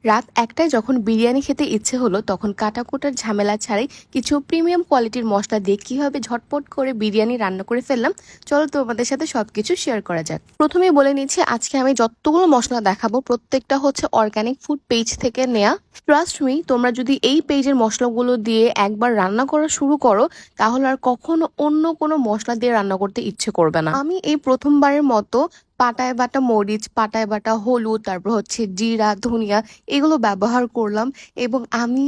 রাত ১টায় যখন বিরিয়ানি খেতে ইচ্ছে হলো তখন কাটাকুটার ঝামেলা ছাড়াই কিছু প্রিমিয়াম কোয়ালিটির মশলা দিয়ে কিভাবে ঝটপট করে বিরিয়ানি রান্না করে ফেললাম। চলো তোমাদের সাথে সবকিছু শেয়ার করা যাক। প্রথমেই বলে নিচ্ছি, আজকে আমি যতগুলো মশলা দেখাবো প্রত্যেকটা হচ্ছে অর্গানিক ফুড পেজ থেকে নেয়া। ট্রাস্ট মি, তোমরা যদি এই পেজের মশলাগুলো দিয়ে একবার রান্না করা শুরু করো তাহলে আর কখনো অন্য কোনো মশলা দিয়ে রান্না করতে ইচ্ছে করবে না। আমি এই প্রথমবারের মতো পাটায় বাটা মরিচ, পাটায় বাটা হলুদ, তারপর হচ্ছে জিরা, ধনিয়া এগুলো ব্যবহার করলাম এবং আমি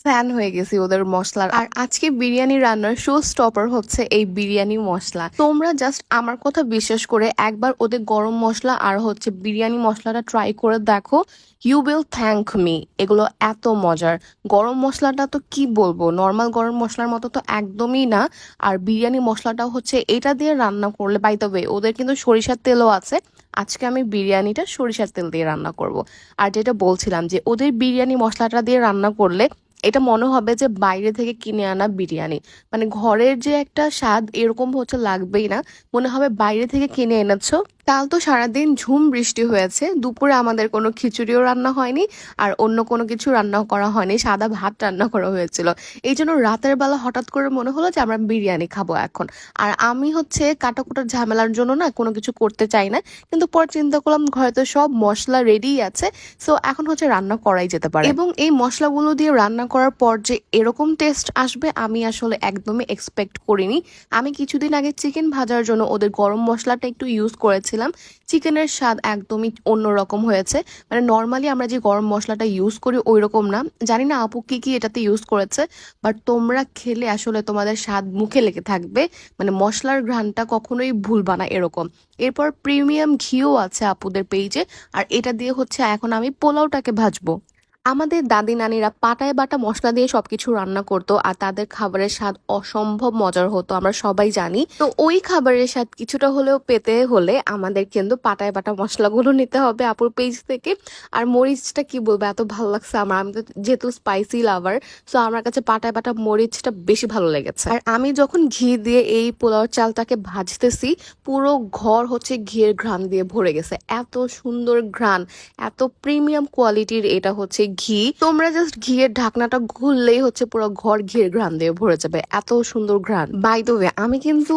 ফ্যান হয়ে গেছি ওদের মশলার। আর আজকে বিরিয়ানি রান্নার শো স্টপার হচ্ছে এই বিরিয়ানি মশলা। তোমরা জাস্ট আমার কথা বিশ্বাস করে একবার ওদের গরম মশলা আর হচ্ছে বিরিয়ানি মশলাটা ট্রাই করে দেখো, ইউ উইল থ্যাঙ্ক মি। এগুলো এত মজার। গরম মশলাটা তো কি বলবো, নর্মাল গরম মশলার মতো তো একদমই না। আর বিরিয়ানি মশলাটাও হচ্ছে এটা দিয়ে রান্না করলে, বাই দ্য ওয়ে ওদের কিন্তু সরিষার তেলও আছে। আজকে আমি বিরিয়ানিটা সরিষার তেল দিয়ে রান্না করব। আর যেটা বলছিলাম যে ওদের বিরিয়ানি মশলাটা দিয়ে রান্না করলে এটা মনে হবে যে বাইরে থেকে কিনে আনা বিরিয়ানি। মানে ঘরের যে একটা স্বাদ এরকম হচ্ছে লাগবেই না, মনে হবে বাইরে থেকে কিনে এনেছো। কাল তো সারাদিন ঝুম বৃষ্টি হয়েছে, দুপুরে আমাদের কোনো খিচুড়িও রান্না হয়নি আর অন্য কোনো কিছু রান্না করা হয়নি, সাদা ভাত রান্না করা হয়েছিল। এই জন্য রাতের বেলা হঠাৎ করে মনে হলো যে আমরা বিরিয়ানি খাবো এখন। আর আমি হচ্ছে কাটাকুটার ঝামেলার জন্য না কোনো কিছু করতে চাই না, কিন্তু পরে চিন্তা করলাম ঘরে তো সব মশলা রেডি আছে, সো এখন হচ্ছে রান্না করাই যেতে পারে। এবং এই মশলাগুলো দিয়ে রান্না করার পর যে এরকম টেস্ট আসবে আমি আসলে একদমই এক্সপেক্ট করিনি। আমি কিছুদিন আগে চিকেন ভাজার জন্য ওদের গরম মশলাটা একটু ইউজ করেছিলাম। চিকেনের স্বাদ একদমই অন্যরকম হয়েছে। মানে নর্মালি আমরা যে গরম মশলাটা ইউজ করি ওই রকম না। জানি না আপু কি কি এটাতে ইউজ করেছে, বাট তোমরা খেলে আসলে তোমাদের স্বাদ মুখে লেগে থাকবে। মানে মশলার ঘ্রাণটা কখনোই ভুলবা না এরকম। এরপর প্রিমিয়াম ঘিও আছে আপুদের পেজে, আর এটা দিয়ে হচ্ছে এখন আমি পোলাওটাকে ভাজবো। আমাদের দাদি নানিরা পাটায় বাটা মশলা দিয়ে সবকিছু রান্না করতো আর তাদের খাবারের স্বাদ অসম্ভব মজার হতো, আমরা সবাই জানি। তো ওই খাবারের স্বাদ কিছুটা হলেও পেতে হলে আমাদের কিন্তু পাটায় বাটা মশলাগুলো নিতে হবে আপুর পেজ থেকে। আর মরিচটা কি বলবো, এত ভালো লাগছে আমার। আমি তো যেহেতু স্পাইসি লাভার, সো আমার কাছে পাটায় বাটা মরিচটা বেশি ভালো লেগেছে। আর আমি যখন ঘি দিয়ে এই পোলাও চালটাকে ভাজতেছি, পুরো ঘর হচ্ছে ঘিয়ের ঘ্রাণ দিয়ে ভরে গেছে। এত সুন্দর ঘ্রাণ, এত প্রিমিয়াম কোয়ালিটির এটা হচ্ছে ঘি। তোমরা জাস্ট ঘিয়ের ঢাকনাটা খুললেই হচ্ছে পুরো ঘর ঘিয়ের ঘ্রাণ দিয়ে ভরে যাবে, এত সুন্দর ঘ্রাণ। বাই দ্য ওয়ে, আমি কিন্তু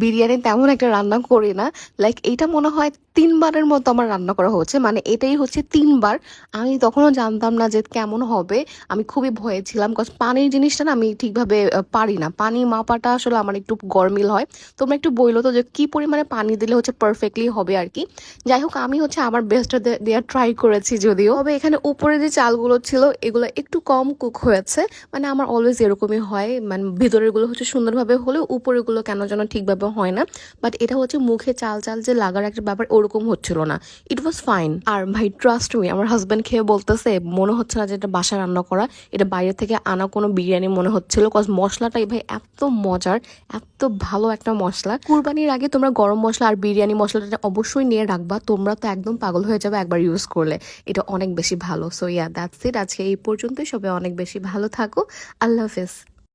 বিরিয়ানি তেমন একটা রান্না করি না। লাইক এটা মনে হয় 3বারের মতো আমার রান্না করা হচ্ছে, মানে এটাই হচ্ছে 3বার। আমি তখনও জানতাম না যে কেমন হবে। আমি খুবই ভয়ে ছিলাম, কজ পানির জিনিসটা না আমি ঠিকভাবে পারি না। পানি মাপাটা আসলে আমার একটু গরমিল হয়। তোমরা একটু বইলো তো যে কি পরিমাণে পানি দিলে হচ্ছে পারফেক্টলি হবে আর কি। যাই হোক, আমি হচ্ছে আমার বেস্টটা দেওয়ার ট্রাই করেছি যদিও। তবে এখানে উপরে যে চালগুলো ছিল এগুলো একটু কম কুক হয়েছে। মানে আমার অলওয়েজ এরকমই হয়, মানে ভিতরের গুলো হচ্ছে সুন্দরভাবে হলেও উপরের গুলো কেন যেন ঠিকভাবে হয় না। বাট এটা হচ্ছে মুখে চাল চাল যে লাগার একটা ব্যাপার ওরকম হচ্ছিল না। ইট ওয়াজ ফাইন। আর ভাই ট্রাস্ট মি, আমার হাজব্যান্ড খেয়ে বলতেছে মনে হচ্ছে না যে এটা বাসায় রান্না করা, এটা বাইরে থেকে আনা কোনো বিরিয়ানি মনে হচ্ছিল। কজ মশলাটাই ভাই এত মজার, এত ভালো একটা মশলা। কুরবানির আগে তোমরা গরম মশলা আর বিরিয়ানি মশলাটা অবশ্যই নিয়ে রাখবা, তোমরা তো একদম পাগল হয়ে যাবে একবার ইউজ করলে। এটা অনেক বেশি ভালো। So yeah, that's it. আজকে এই পর্যন্তই। সবাই অনেক বেশি ভালো থাকো। আল্লাহ হাফেজ।